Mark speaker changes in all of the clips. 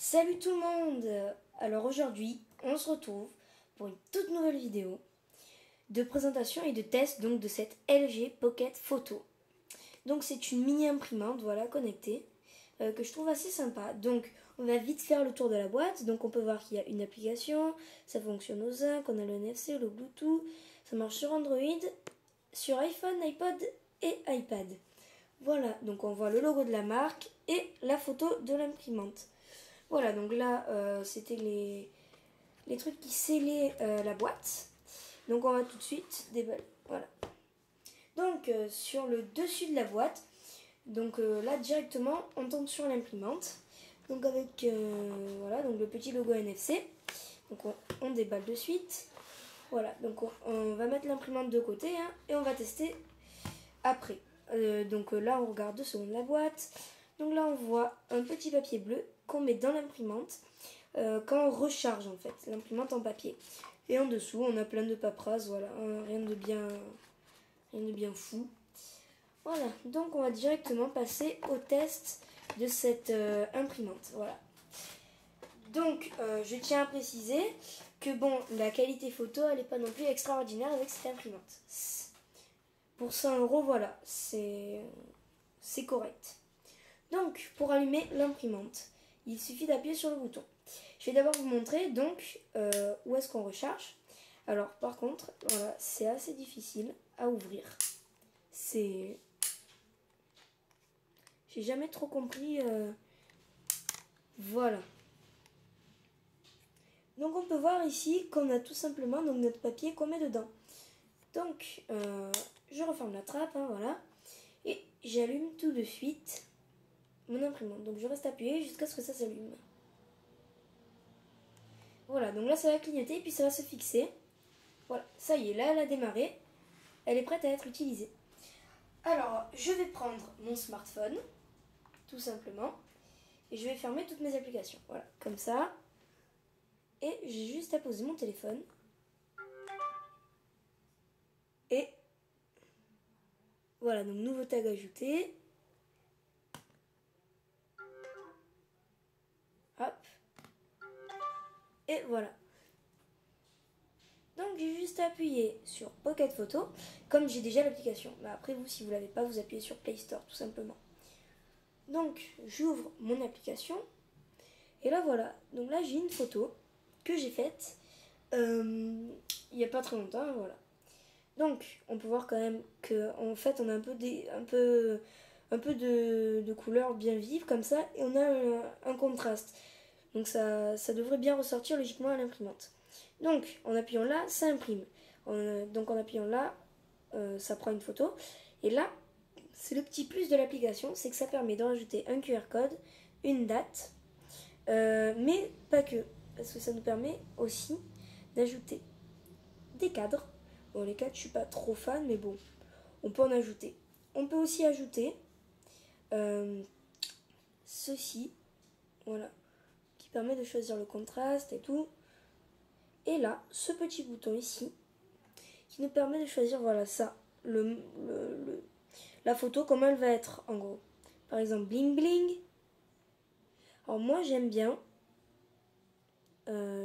Speaker 1: Salut tout le monde! Alors aujourd'hui, on se retrouve pour une toute nouvelle vidéo de présentation et de test donc de cette LG Pocket Photo. Donc c'est une mini imprimante, voilà, connectée, que je trouve assez sympa. Donc on va vite faire le tour de la boîte. Donc on peut voir qu'il y a une application, ça fonctionne au zinc, on a le NFC, le Bluetooth, ça marche sur Android, sur iPhone, iPod et iPad. Voilà, donc on voit le logo de la marque et la photo de l'imprimante. Voilà, donc là, c'était les trucs qui scellaient la boîte. Donc on va tout de suite déballer. Voilà. Donc sur le dessus de la boîte, donc là directement, on tombe sur l'imprimante. Donc avec voilà, donc le petit logo NFC. Donc on déballe de suite. Voilà, donc on va mettre l'imprimante de côté hein, et on va tester après. Donc là, on regarde 2 secondes la boîte. Donc là, on voit un petit papier bleu qu'on met dans l'imprimante quand on recharge en fait l'imprimante en papier. Et en dessous, on a plein de paperasses, voilà, rien de bien fou. Voilà, donc on va directement passer au test de cette imprimante. Voilà. Donc, je tiens à préciser que bon, la qualité photo, elle n'est pas non plus extraordinaire avec cette imprimante. Pour 100 € voilà, c'est correct. Donc, pour allumer l'imprimante, il suffit d'appuyer sur le bouton. Je vais d'abord vous montrer donc où est-ce qu'on recharge. Alors, par contre, voilà, c'est assez difficile à ouvrir. J'ai jamais trop compris. Voilà. Donc, on peut voir ici qu'on a tout simplement donc, notre papier qu'on met dedans. Donc, je referme la trappe, hein, voilà. Et j'allume tout de suite mon imprimante. Donc je reste appuyé jusqu'à ce que ça s'allume. Voilà, donc là ça va clignoter et puis ça va se fixer. Voilà, ça y est, là elle a démarré. Elle est prête à être utilisée. Alors, je vais prendre mon smartphone, tout simplement. Et je vais fermer toutes mes applications. Voilà, comme ça. Et j'ai juste à poser mon téléphone. Et voilà, donc nouveau tag ajouté. Hop. Et voilà. Donc j'ai juste appuyé sur Pocket Photo, comme j'ai déjà l'application. Mais après vous, si vous ne l'avez pas, vous appuyez sur Play Store, tout simplement. Donc j'ouvre mon application. Et là voilà. Donc là j'ai une photo que j'ai faite il n'y a pas très longtemps, voilà. Donc on peut voir quand même qu'en fait on a un peu de couleurs bien vives comme ça. Et on a un contraste. Donc ça devrait bien ressortir logiquement à l'imprimante. Donc en appuyant là, ça imprime. Donc en appuyant là, ça prend une photo. Et là, c'est le petit plus de l'application, c'est que ça permet de rajouter un QR code, une date, mais pas que. Parce que ça nous permet aussi d'ajouter des cadres. Bon, les cadres, je suis pas trop fan, mais bon, on peut en ajouter. On peut aussi ajouter ceci, voilà, qui permet de choisir le contraste et tout. Et là, ce petit bouton ici, qui nous permet de choisir, voilà, ça, la photo, comment elle va être, en gros. Par exemple, bling bling. Alors moi, j'aime bien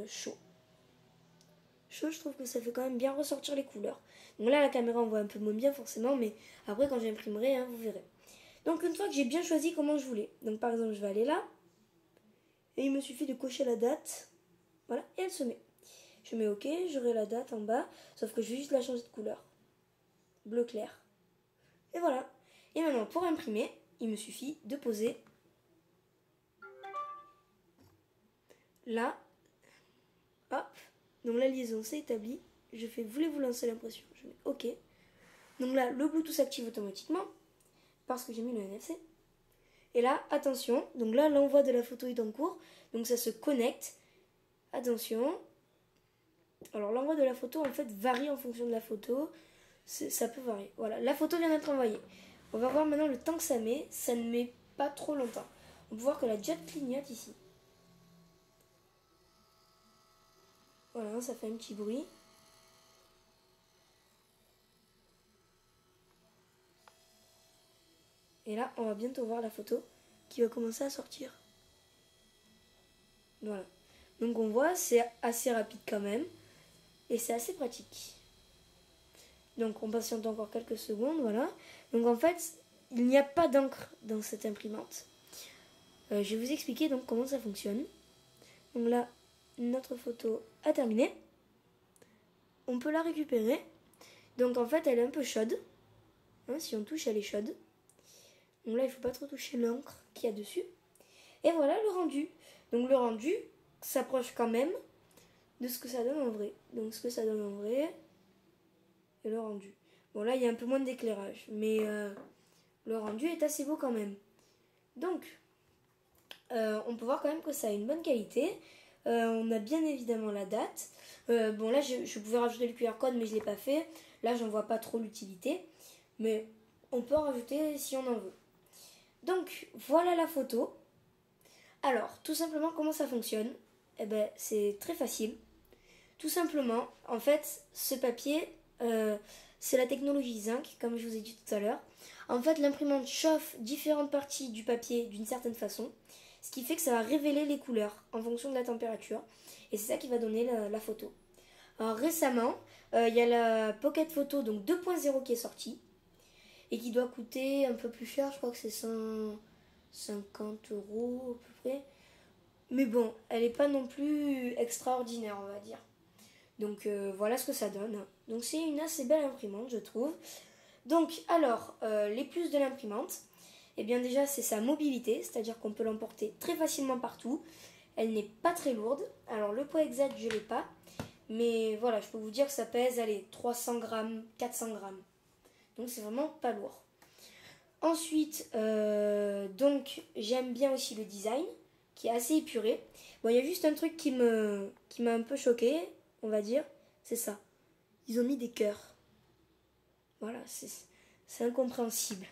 Speaker 1: chaud. Chaud, je trouve que ça fait quand même bien ressortir les couleurs. Donc là, la caméra, on voit un peu moins bien, forcément, mais après, quand j'imprimerai, hein, vous verrez. Donc une fois que j'ai bien choisi comment je voulais, donc par exemple, je vais aller là, et il me suffit de cocher la date, voilà, et elle se met. Je mets OK, j'aurai la date en bas, sauf que je vais juste la changer de couleur. Bleu clair. Et voilà. Et maintenant, pour imprimer, il me suffit de poser là. Hop. Donc la liaison s'est établie. Je fais voulez-vous lancer l'impression? Je mets OK. Donc là, le Bluetooth s'active automatiquement parce que j'ai mis le NFC. Et là, attention. Donc là, l'envoi de la photo est en cours. Donc ça se connecte. Attention. Alors l'envoi de la photo en fait varie en fonction de la photo. Ça peut varier. Voilà, la photo vient d'être envoyée. On va voir maintenant le temps que ça met. Ça ne met pas trop longtemps. On peut voir que la jet clignote ici. Voilà, ça fait un petit bruit. Et là, on va bientôt voir la photo qui va commencer à sortir. Voilà. Donc on voit, c'est assez rapide quand même. Et c'est assez pratique. Donc on patiente encore quelques secondes, voilà. Donc en fait, il n'y a pas d'encre dans cette imprimante. Je vais vous expliquer donc comment ça fonctionne. Donc là, notre photo a terminé. On peut la récupérer. Donc en fait, elle est un peu chaude. Hein, si on touche, elle est chaude. Donc là, il ne faut pas trop toucher l'encre qu'il y a dessus. Et voilà le rendu. Donc le rendu s'approche quand même de ce que ça donne en vrai. Donc ce que ça donne en vrai et le rendu. Bon là, il y a un peu moins d'éclairage. Mais le rendu est assez beau quand même. Donc, on peut voir quand même que ça a une bonne qualité. On a bien évidemment la date. Bon là, je pouvais rajouter le QR code, mais je ne l'ai pas fait. Là, j'en vois pas trop l'utilité. Mais on peut en rajouter si on en veut. Donc, voilà la photo. Alors, tout simplement, comment ça fonctionne? Eh ben, c'est très facile. Tout simplement, en fait, ce papier, c'est la technologie zinc, comme je vous ai dit tout à l'heure. En fait, l'imprimante chauffe différentes parties du papier d'une certaine façon, ce qui fait que ça va révéler les couleurs en fonction de la température. Et c'est ça qui va donner la photo. Alors récemment, il y a la Pocket Photo donc 2.0 qui est sortie et qui doit coûter un peu plus cher, je crois que c'est 150 € à peu près. Mais bon, elle n'est pas non plus extraordinaire, on va dire. Donc voilà ce que ça donne. Donc c'est une assez belle imprimante, je trouve. Donc alors, les plus de l'imprimante, eh bien déjà c'est sa mobilité, c'est-à-dire qu'on peut l'emporter très facilement partout. Elle n'est pas très lourde. Alors le poids exact, je ne l'ai pas. Mais voilà, je peux vous dire que ça pèse, allez, 300 grammes, 400 grammes. Donc c'est vraiment pas lourd. Ensuite, donc j'aime bien aussi le design, qui est assez épuré. Bon, il y a juste un truc qui m'a un peu choqué, on va dire, c'est ça. Ils ont mis des cœurs. Voilà, c'est incompréhensible.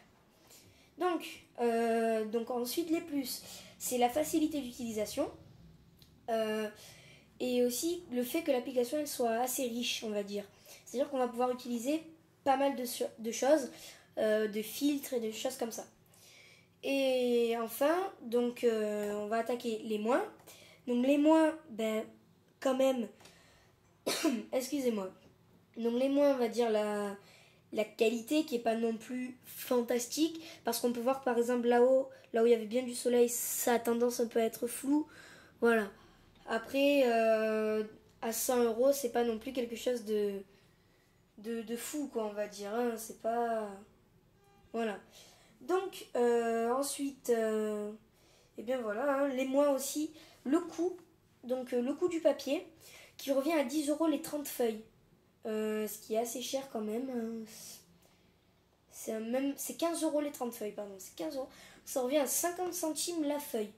Speaker 1: Donc ensuite, les plus, c'est la facilité d'utilisation. Et aussi le fait que l'application elle soit assez riche, on va dire. C'est-à-dire qu'on va pouvoir utiliser pas mal de choses, de filtres et de choses comme ça. Et enfin, donc on va attaquer les moins. Donc les moins, ben quand même, excusez-moi. Donc les moins, on va dire la qualité qui est pas non plus fantastique, parce qu'on peut voir par exemple là-haut où il y avait bien du soleil, ça a tendance un peu à être flou. Voilà. Après, à 100 €, c'est pas non plus quelque chose de fou, quoi, on va dire. Hein. C'est pas. Voilà. Donc, ensuite, et bien voilà, hein, les mois aussi, le coût, donc le coût du papier, qui revient à 10 € les 30 feuilles. Ce qui est assez cher quand même. Hein. C'est 15 € les 30 feuilles, pardon. C'est 15 €. Ça revient à 50 centimes la feuille.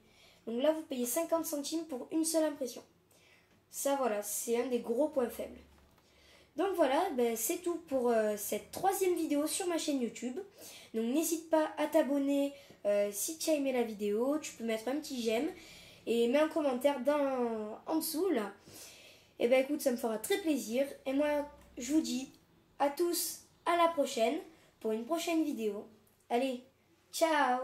Speaker 1: Donc là, vous payez 50 centimes pour une seule impression. Ça, voilà, c'est un des gros points faibles. Donc voilà, ben, c'est tout pour cette 3e vidéo sur ma chaîne YouTube. Donc n'hésite pas à t'abonner si tu as aimé la vidéo. Tu peux mettre un petit j'aime et mets un commentaire en dessous là. Et ben écoute, ça me fera très plaisir. Et moi, je vous dis à tous à la prochaine pour une prochaine vidéo. Allez, ciao!